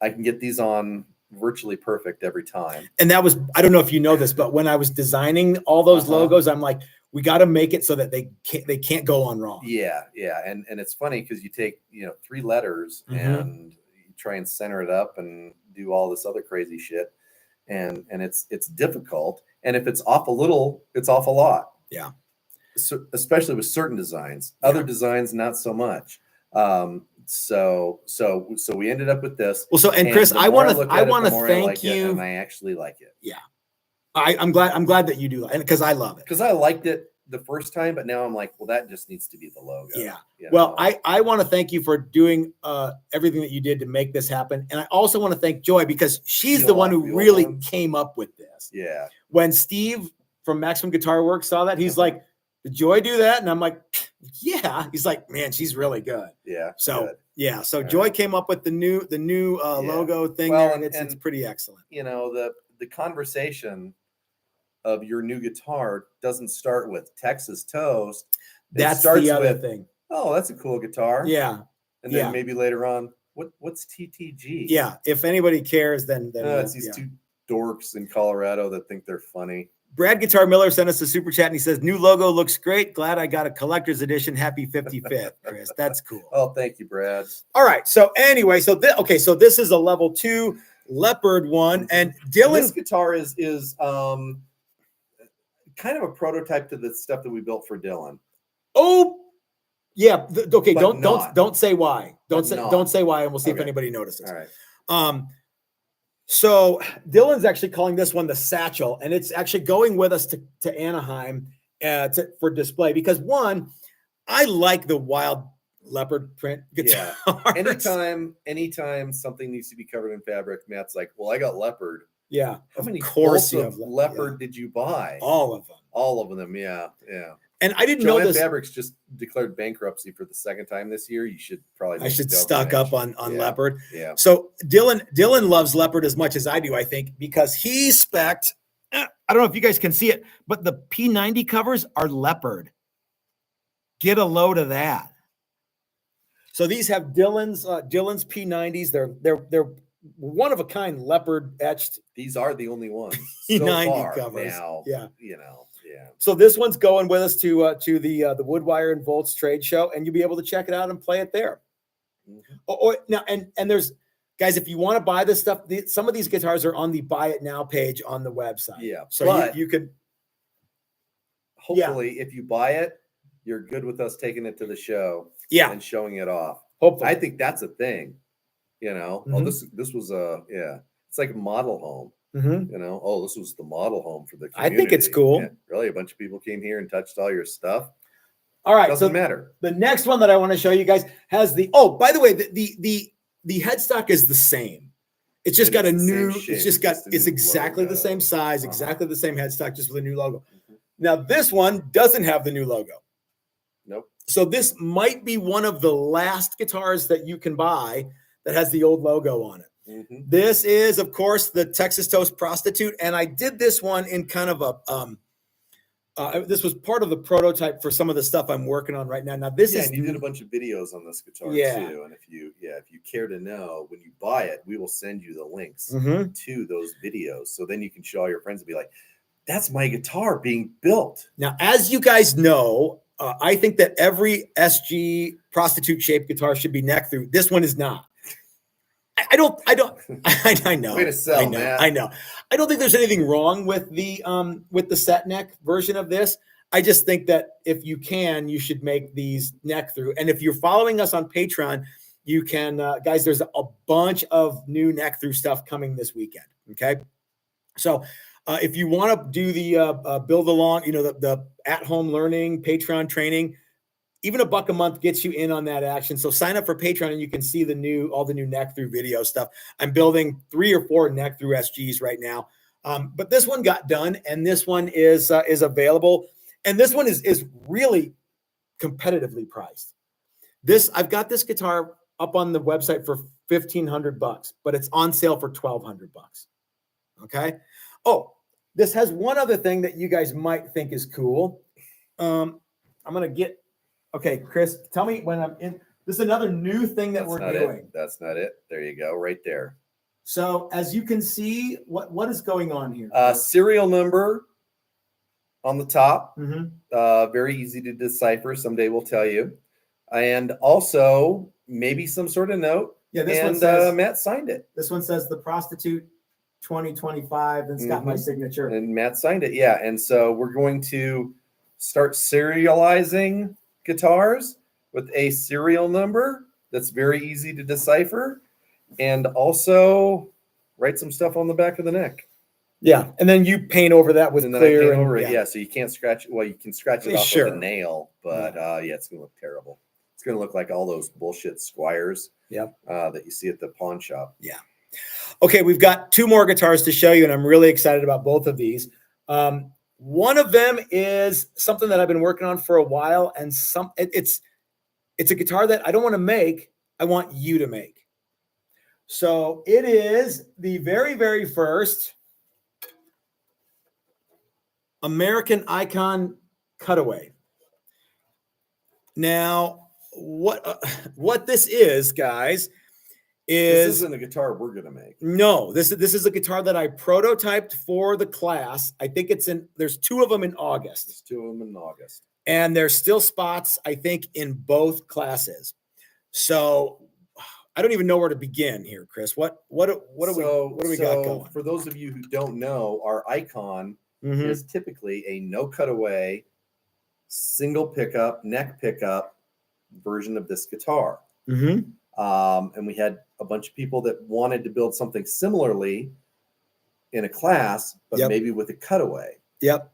I can get these on virtually perfect every time. And that was, I don't know if you know this, but when I was designing all those logos, I'm like, we got to make it so that they can't go on wrong. Yeah. And it's funny because you take, you know, 3 letters and you try and center it up and do all this other crazy shit. And it's difficult. And if it's off a little, it's off a lot. Yeah. So, especially with certain designs. Other designs, not so much. So we ended up with this. Well, and Chris, I want to thank you. And I actually like it. Yeah. I'm glad that you do that, because I love it. Because I liked it the first time, but now I'm like, well, that just needs to be the logo. Yeah. You know? Well, I want to thank you for doing everything that you did to make this happen. And I also want to thank Joy, because she's the one who really came up with this. Yeah. When Steve from Maximum Guitar Works saw that, he's like, did Joy do that? And I'm like, yeah. He's like, man, she's really good. Yeah. So good. Yeah. So Joy came up with the new logo thing there, and it's pretty excellent. You know, the conversation of your new guitar doesn't start with Texas Toast. That's the other thing. Oh, that's a cool guitar. Yeah. And then maybe later on, what's TTG? Yeah. If anybody cares, then it's these two dorks in Colorado that think they're funny. Brad Guitar Miller sent us a super chat and he says, new logo looks great. Glad I got a collector's edition. Happy 55th, Chris. That's cool. Oh, thank you, Brad. All right. So anyway, so this is a level 2 Leopard one, and Dylan. This guitar is kind of a prototype to the stuff that we built for Dylan. Oh, yeah. Okay. But don't say why. Don't say why, and we'll see if anybody notices. All right. So Dylan's actually calling this one the Satchel, and it's actually going with us to Anaheim for display because, one, I like the wild leopard print guitar. Yeah. Anytime something needs to be covered in fabric, Matt's like, well, I got leopard. Yeah. How many bolts of leopard did you buy? All of them. All of them. Yeah. Yeah. And I didn't know this. Fabrics just declared bankruptcy for the second time this year. You should probably. I should stock up on Leopard. Yeah. So Dylan loves Leopard as much as I do, I think, because he spec'd I don't know if you guys can see it, but the P90 covers are Leopard. Get a load of that. So these have Dylan's P90s. They're one of a kind Leopard etched. These are the only ones P90 so far covers. now. Yeah. Yeah. So this one's going with us to the WoodWire and Volts trade show, and you'll be able to check it out and play it there. Or now, and there's guys, if you want to buy this stuff, some of these guitars are on the Buy It Now page on the website. Yeah. So you could hopefully, if you buy it, you're good with us taking it to the show. Yeah. And showing it off. Hopefully. I think that's a thing. Oh, this was it's like a model home. This was the model home for the community. I think it's cool. Yeah, really, a bunch of people came here and touched all your stuff. All right, doesn't matter. The next one that I want to show you guys has by the way, the headstock is the same. It's just got a new. It's exactly the same size, exactly the same headstock, just with a new logo. Now this one doesn't have the new logo. Nope. So this might be one of the last guitars that you can buy that has the old logo on it. This is, of course, the Texas Toast Prostitute, and I did this one in kind of a. This was part of the prototype for some of the stuff I'm working on right now. Now this is. And you did a bunch of videos on this guitar too, and if you care to know, when you buy it, we will send you the links to those videos, so then you can show all your friends and be like, "That's my guitar being built." Now, as you guys know. I think that every SG Prostitute shaped guitar should be neck through. This one is not. I know. Way to sell, Matt. I know. I don't think there's anything wrong with the set neck version of this. I just think that if you can, you should make these neck through. And if you're following us on Patreon, you can, guys, there's a bunch of new neck through stuff coming this weekend. Okay. So, if you want to do the build along, the at-home learning Patreon training, even $1 a month gets you in on that action. So sign up for Patreon and you can see all the new neck through video stuff. I'm building 3 or 4 neck through SGs right now. But this one got done and this one is available. And this one is really competitively priced. I've got this guitar up on the website for $1,500, but it's on sale for $1,200. Okay. Oh, this has one other thing that you guys might think is cool. I'm going to okay, Chris, tell me when I'm in. This is another new thing that we're doing. That's not it. There you go, right there. So as you can see, what is going on here? Serial number on the top. Very easy to decipher. Someday we'll tell you. And also maybe some sort of note. Yeah, this one says, Matt signed it. This one says the Prostitute 2025, and it's got my signature. And Matt signed it, yeah. And so we're going to start serializing guitars with a serial number that's very easy to decipher, and also write some stuff on the back of the neck. Yeah, and then you paint over that with clear. Yeah, so you can't scratch. Well, you can scratch it off with a nail, but it's gonna look terrible. It's gonna look like all those bullshit Squires. That you see at the pawn shop. Yeah. Okay, we've got 2 more guitars to show you, and I'm really excited about both of these. One of them is something that I've been working on for a while, and it's a guitar that I don't want to make. I want you to make. So it is the very, very first American Icon cutaway. Now, what this is, guys, this isn't a guitar we're gonna make. No, this is a guitar that I prototyped for the class. I think there's 2 of them in August. There's 2 of them in August. And there's still spots, I think, in both classes. So I don't even know where to begin here, Chris. What do we got going? For those of you who don't know, our Icon is typically a no cutaway, single pickup, neck pickup version of this guitar. And we had a bunch of people that wanted to build something similarly in a class, but maybe with a cutaway.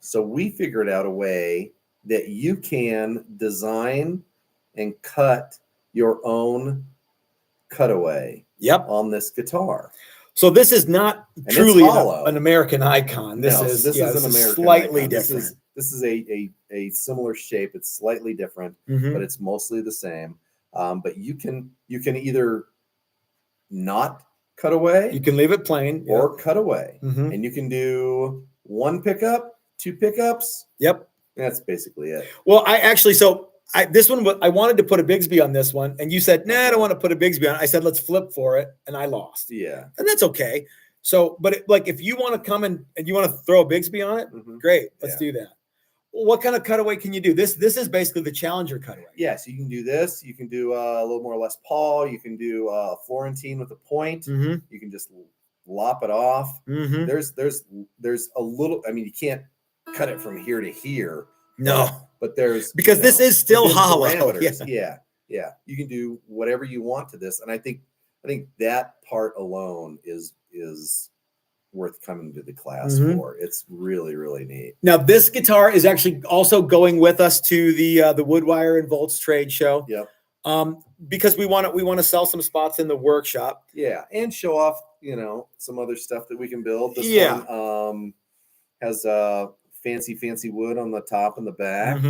So we figured out a way that you can design and cut your own cutaway on this guitar. So this is not truly an American Icon. This is an American slightly icon. different. This is a similar shape. It's slightly different, but it's mostly the same. But you can either not cut away, you can leave it plain, or cut away, and you can do one pickup, two pickups. Yep. That's basically it. Well, this one, I wanted to put a Bigsby on this one, and you said, nah, I don't want to put a Bigsby on it. I said, let's flip for it, and I lost. Yeah. And that's okay. So, but if you want to come and you want to throw a Bigsby on it, great, let's do that. Well, what kind of cutaway can you do? This is basically the Challenger cutaway. Yeah, so you can do this. You can do a little more Les Paul. You can do Florentine with a point. You can just lop it off. There's a little. I mean, you can't cut it from here to here. No, but there's because this is still hollow. Yeah. You can do whatever you want to this, and I think that part alone is worth coming to the class for. It's really, really neat. Now, this guitar is actually also going with us to the WoodWire and Volts trade show. Yep. Because we want to sell some spots in the workshop. Yeah, and show off, some other stuff that we can build. This one has fancy wood on the top and the back.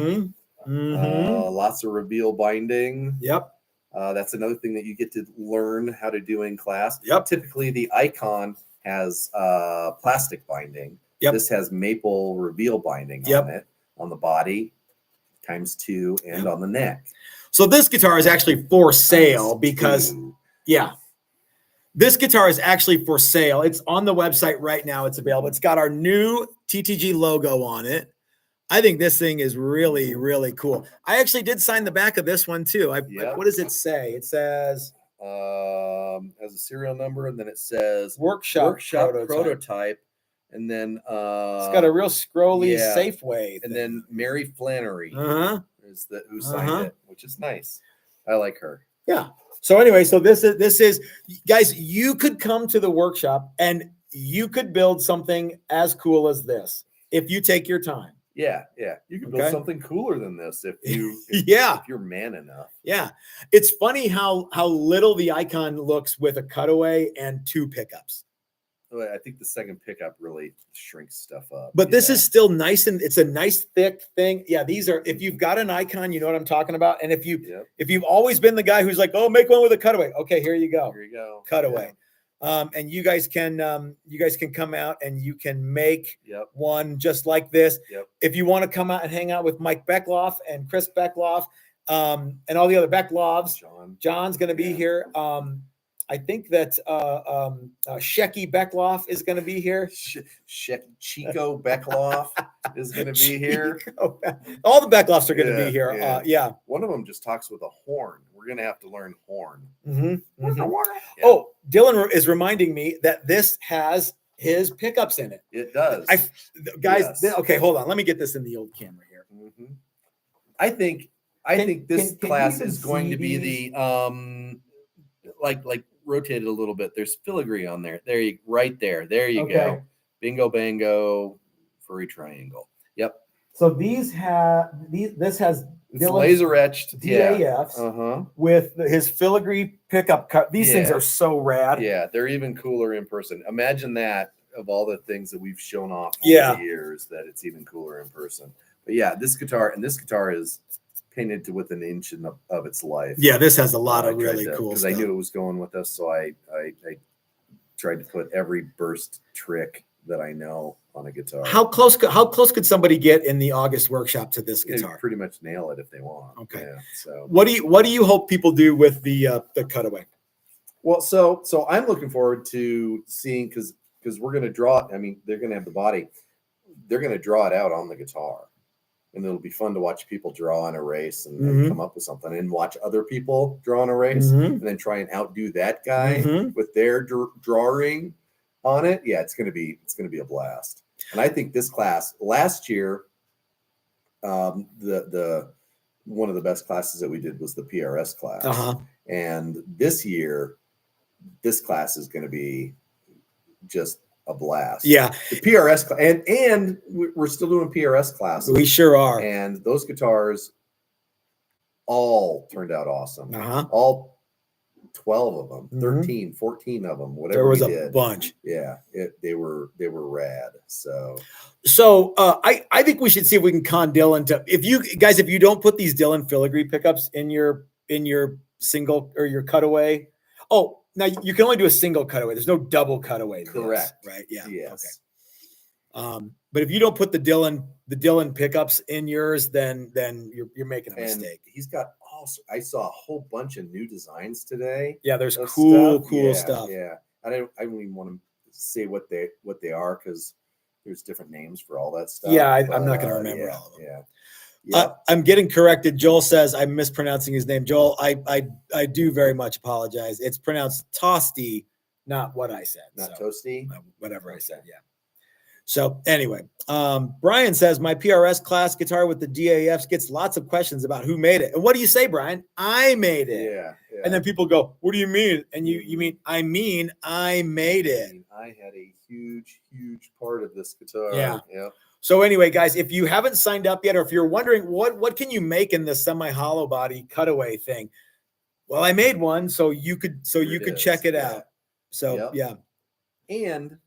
Lots of reveal binding. Yep. That's another thing that you get to learn how to do in class. Yep. Typically, the Icon has plastic binding. Yep. This has maple reveal binding on it, on the body, ×2, and on the neck. So this guitar is actually for sale because, this guitar is actually for sale. It's on the website right now. It's available. It's got our new TTG logo on it. I think this thing is really, really cool. I actually did sign the back of this one too. What does it say? It says has a serial number, and then it says workshop prototype, and then it's got a real scrolly Safeway thing. And then Mary Flannery is who signed it, which is nice. I like her. Yeah. So anyway, so this is guys, you could come to the workshop and you could build something as cool as this if you take your time. Yeah. You can build something cooler than this if you're man enough. Yeah. It's funny how little the Icon looks with a cutaway and two pickups. I think the second pickup really shrinks stuff up. But this is still nice, and it's a nice thick thing. Yeah, these are, if you've got an Icon, you know what I'm talking about. And if you've always been the guy who's like, oh, make one with a cutaway. Okay, here you go. Here you go. Cutaway. Yeah. And you guys can come out and you can make one just like this. If you want to come out and hang out with Mike Beckloff and Chris Beckloff, and all the other Beckloffs, John's going to be here. I think that Shecky Beckloff is going to be here. Chico Beckloff is going to be here. All the Beckloffs are going to be here. One of them just talks with a horn. We're going to have to learn horn. Oh, Dylan is reminding me that this has his pickups in it. It does. Okay, hold on. Let me get this in the old camera here. I think this class is going to be the like rotate it a little bit. There's filigree on there. There you go. Bingo bango furry triangle. Yep. So this has it's laser etched DAFs with his filigree pickup cut. These things are so rad. Yeah, they're even cooler in person. Imagine that, of all the things that we've shown off over the years, that it's even cooler in person. But yeah, this guitar is painted to within an inch of its life. Yeah, this has a lot of really cool because stuff. I knew it was going with us, so I tried to put every burst trick that I know on a guitar. How close could somebody get in the August workshop to this guitar? They pretty much nail it if they want. Okay. Yeah, so what do you hope people do with the cutaway? Well, so I'm looking forward to seeing, because we're going to draw. I mean, they're going to have the body. They're going to draw it out on the guitar. And it'll be fun to watch people draw and erase and come up with something, and watch other people draw and erase and then try and outdo that guy with their drawing on it. Yeah, it's gonna be a blast. And I think this class last year, the one of the best classes that we did was the PRS class, and this year, this class is going to be just a blast. Yeah, the PRS and we're still doing PRS classes. We sure are. And those guitars all turned out awesome. All 12 of them, 13, 14 of them, whatever. There was a bunch. Yeah, they were rad. So I think we should see if we can con Dylan to, if you don't put these Dylan filigree pickups in your single or your cutaway. Oh, now you can only do a single cutaway. There's no double cutaway. Correct. Right. Yeah. Yes. But if you don't put the Dylan pickups in yours, then you're making a mistake. He's got also, I saw a whole bunch of new designs today. Yeah, there's cool stuff. Yeah. I don't even want to say what they are because there's different names for all that stuff. Yeah, I'm not going to remember all of them. Yeah. Yep. I'm getting corrected. Joel says I'm mispronouncing his name. Joel, I do very much apologize. It's pronounced Toasty, not what I said. Not Toasty? Whatever I said, yeah. So anyway, Brian says my PRS class guitar with the DAFs gets lots of questions about who made it. And what do you say, Brian? I made it. Yeah. And then people go, what do you mean? And you mean I made it. I had a huge part of this guitar. Yeah. Yeah. So anyway, guys, if you haven't signed up yet, or if you're wondering what can you make in the semi-hollow body cutaway thing, well, I made one, so you could check it out. So yeah, and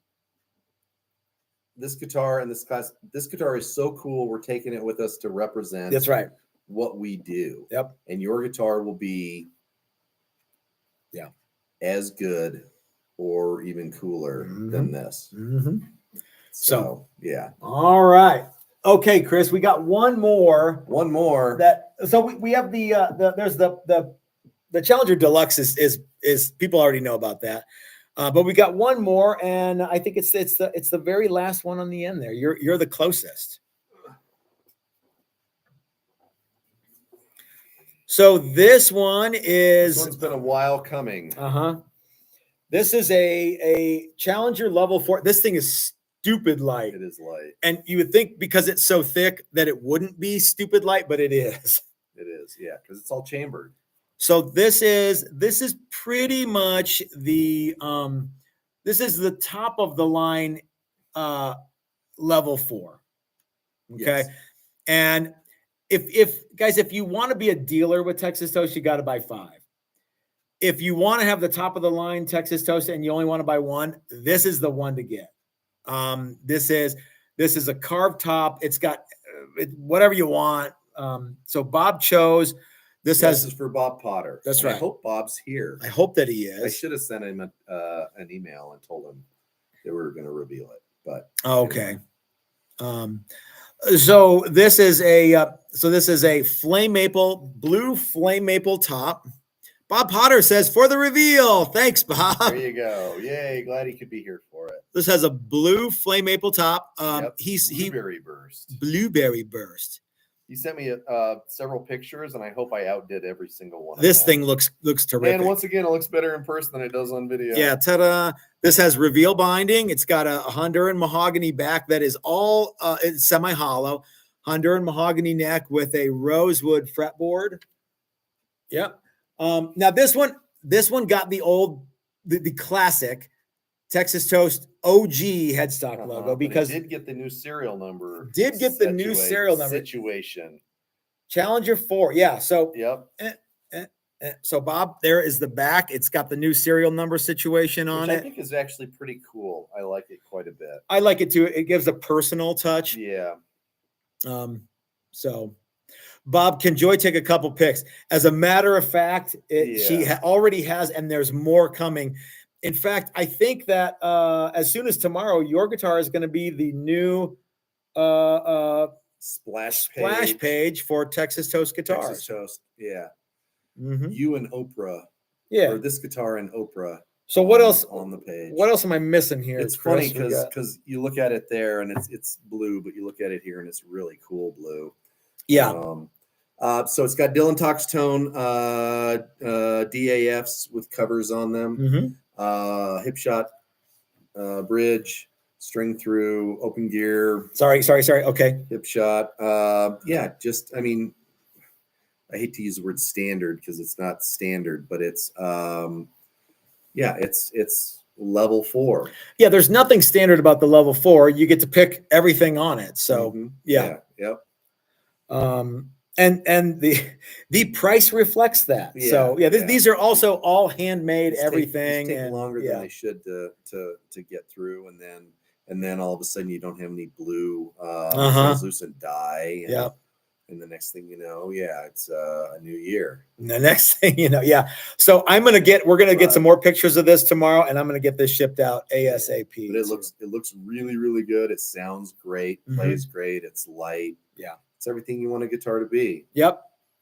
this guitar and this class, this guitar is so cool. We're taking it with us to represent. That's right. What we do. Yep. And your guitar will be, as good or even cooler than this. Mm-hmm. So yeah. All right. Okay, Chris, we got one more. So we have there's the Challenger Deluxe is people already know about that. But we got one more, and I think it's the very last one on the end there. You're the closest. So this one's been a while coming. This is a Challenger Level 4. This thing is stupid light. It is light. And you would think because it's so thick that it wouldn't be stupid light, but it is. It is, yeah, because it's all chambered. So this is pretty much the this is the top of the line level 4. Okay. Yes. And if you want to be a dealer with Texas Toast, you got to buy 5. If you want to have the top of the line Texas Toast and you only want to buy one, this is the one to get. This is a carved top. It's got whatever you want. So Bob chose this. This is for Bob Potter. That's right. I hope Bob's here. I hope that he is. I should have sent him an email and told him they were going to reveal it. But okay. Anyway. So this is a flame maple, blue flame maple top. Bob Potter says for the reveal. Thanks, Bob. There you go. Yay. Glad he could be here for it. This has a blue flame maple top. Blueberry burst. Blueberry burst. You sent me several pictures, and I hope I outdid every single one. This thing looks terrific. And once again, it looks better in person than it does on video. Yeah, ta-da! This has reveal binding. It's got a Honduran mahogany back that is all it's semi-hollow. Honduran mahogany neck with a rosewood fretboard. Yep. Now this one got the classic Texas Toast OG headstock logo because it did get the new serial number. Situation. Challenger 4. Yeah. So so Bob, there is the back. It's got the new serial number situation on it. I think is actually pretty cool. I like it quite a bit. I like it too. It gives a personal touch. Yeah. So Bob, can Joy take a couple pics? As a matter of fact, she already has, and there's more coming. In fact, I think that as soon as tomorrow, your guitar is going to be the new splash page for Texas Toast guitars. Texas Toast, yeah. Mm-hmm. You and Oprah, or this guitar and Oprah. So what else on the page? What else am I missing here? It's funny because you look at it there and it's blue, but you look at it here and it's really cool blue. Yeah. So it's got Dylan Talks Tone DAFs with covers on them. Mm-hmm. Hipshot bridge, string through, open gear. Sorry. Okay. Hipshot. I hate to use the word standard because it's not standard, but it's it's level 4. Yeah, there's nothing standard about the level 4. You get to pick everything on it. So Yep. And the price reflects that. Yeah, so these are also all handmade, everything. Take longer than they should to get through, and then all of a sudden you don't have any blue translucent dye. And the next thing you know, it's a new year. And the next thing you know, So we're gonna get some more pictures of this tomorrow, and I'm gonna get this shipped out ASAP. But it looks really, really good. It sounds great, plays great. It's light. Yeah, it's everything you want a guitar to be. Yep.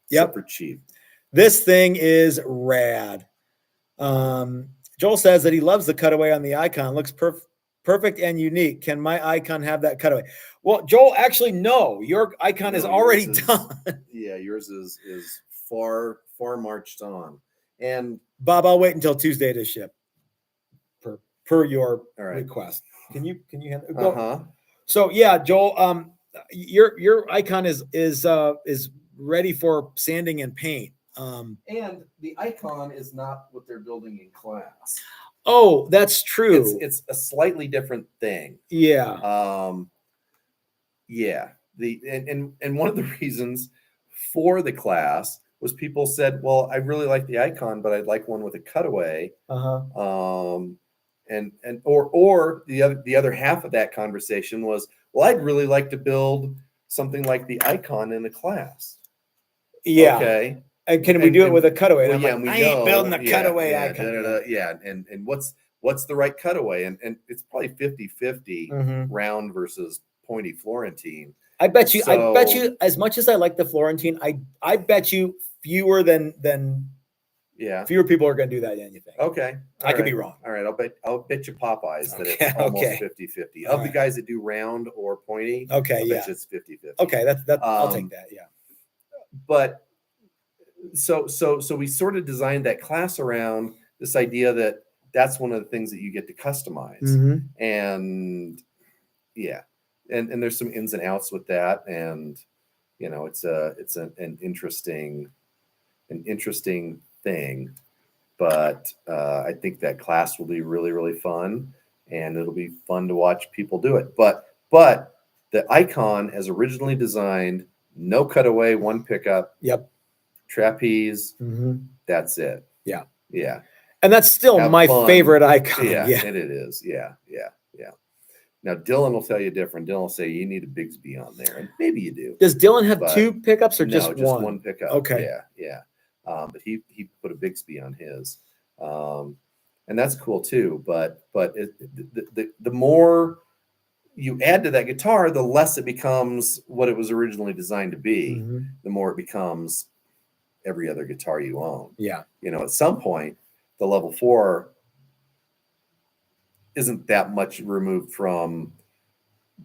Super cheap. This thing is rad. Joel says that he loves the cutaway on the Icon. Looks perfect and unique. Can my Icon have that cutaway? Well, Joel, actually, no. Your Icon is already done. Yeah, yours is far marched on. And Bob, I'll wait until Tuesday to ship. Per your request. Can you handle? So yeah, Joel. Your Icon is ready for sanding and paint. And the Icon is not what they're building in class. Oh, that's true. It's a slightly different thing. Yeah. And one of the reasons for the class was people said, well, I really like the Icon, but I'd like one with a cutaway. Or the other half of that conversation was, well, I'd really like to build something like the Icon in a class. Yeah. Okay. And can we do it with a cutaway? Well, I ain't building a cutaway Icon. And what's the right cutaway? And it's probably 50-50 round versus pointy Florentine. I bet you, as much as I like the Florentine, I bet you fewer people are going to do that than you think. Okay. I could be wrong. All right. I'll bet you Popeyes that it's almost 50-50. Of the guys that do round or pointy, okay, I bet you it's 50-50. Okay, that's I'll take that. Yeah. But so we sort of designed that class around this idea that that's one of the things that you get to customize. And and there's some ins and outs with that, and it's an interesting thing, but I think that class will be really, really fun, and it'll be fun to watch people do it. But the Icon, as originally designed, no cutaway, one pickup. Yep. Trapeze. That's it. Yeah. Yeah. And that's still my favorite Icon. Yeah. And it is. Yeah. Now Dylan will tell you different. Dylan will say you need a Bigsby on there, and maybe you do. Does Dylan have two pickups or just one? One pickup. Okay. Yeah. But he put a Bigsby on his, and that's cool too. But the more you add to that guitar, the less it becomes what it was originally designed to be. The more it becomes every other guitar you own. Yeah. At some point, the level 4 isn't that much removed from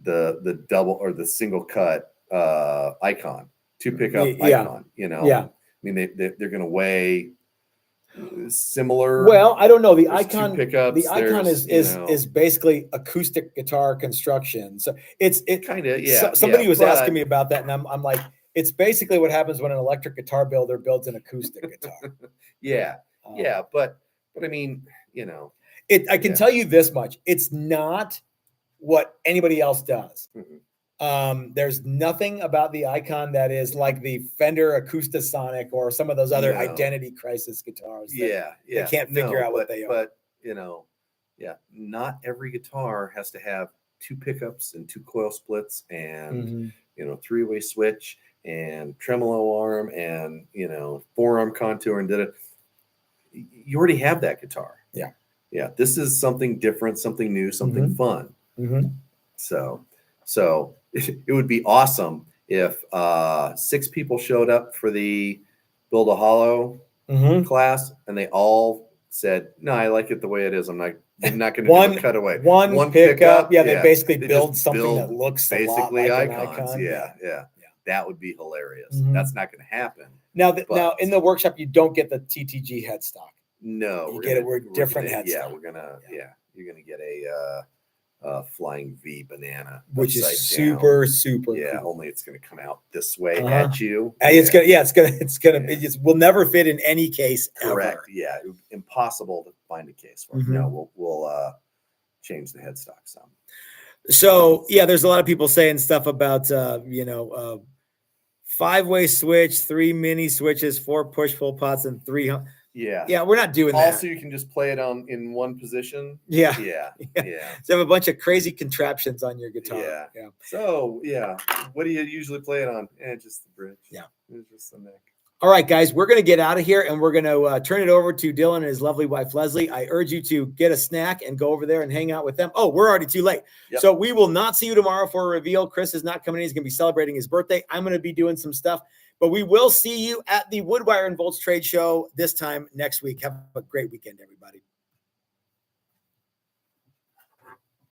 the double or the single cut Icon, 2 pickup Icon. Yeah. I mean, they're going to weigh similar. Well, I don't know. The There's Icon 2 pickups, the Icon is basically acoustic guitar construction. So it's kind of somebody was asking me about that, and I'm like, it's basically what happens when an electric guitar builder builds an acoustic guitar. But I mean, I can tell you this much: it's not what anybody else does. There's nothing about the Icon that is like the Fender Acoustasonic or some of those other Identity Crisis guitars. They can't figure out what they are. But not every guitar has to have 2 pickups and 2 coil splits and 3-way switch and tremolo arm and 4-arm contour and you already have that guitar. Yeah. This is something different, something new, something fun. So it would be awesome if 6 people showed up for the Build a Hollow class and they all said, no, I like it the way it is. I'm not going to do a cutaway. One pickup. Yeah, they basically build something that looks basically like Icons. Icon. Yeah. That would be hilarious. That's not going to happen. Now in the workshop, you don't get the TTG headstock. No, we're different headstock. Yeah, you're gonna get a flying V banana, which is super cool. Only it's gonna come out this way at you. It's gonna we'll never fit in any case. Correct. Ever. Yeah, impossible to find a case for. No, we'll change the headstock some. So there's a lot of people saying stuff about 5-way switch, 3 mini switches, 4 push-pull pots, and 3. Yeah. Yeah, we're not doing that. Also, you can just play it in one position. Yeah. Yeah. Yeah. Yeah. So have a bunch of crazy contraptions on your guitar. Yeah. Yeah. So, yeah. What do you usually play it on? Just the bridge. Yeah. It's just the neck. All right, guys, we're going to get out of here and we're going to turn it over to Dylan and his lovely wife, Leslie. I urge you to get a snack and go over there and hang out with them. Oh, we're already too late. Yep. So we will not see you tomorrow for a reveal. Chris is not coming in. He's going to be celebrating his birthday. I'm going to be doing some stuff, but we will see you at the WoodWire and Volts trade show this time next week. Have a great weekend, everybody.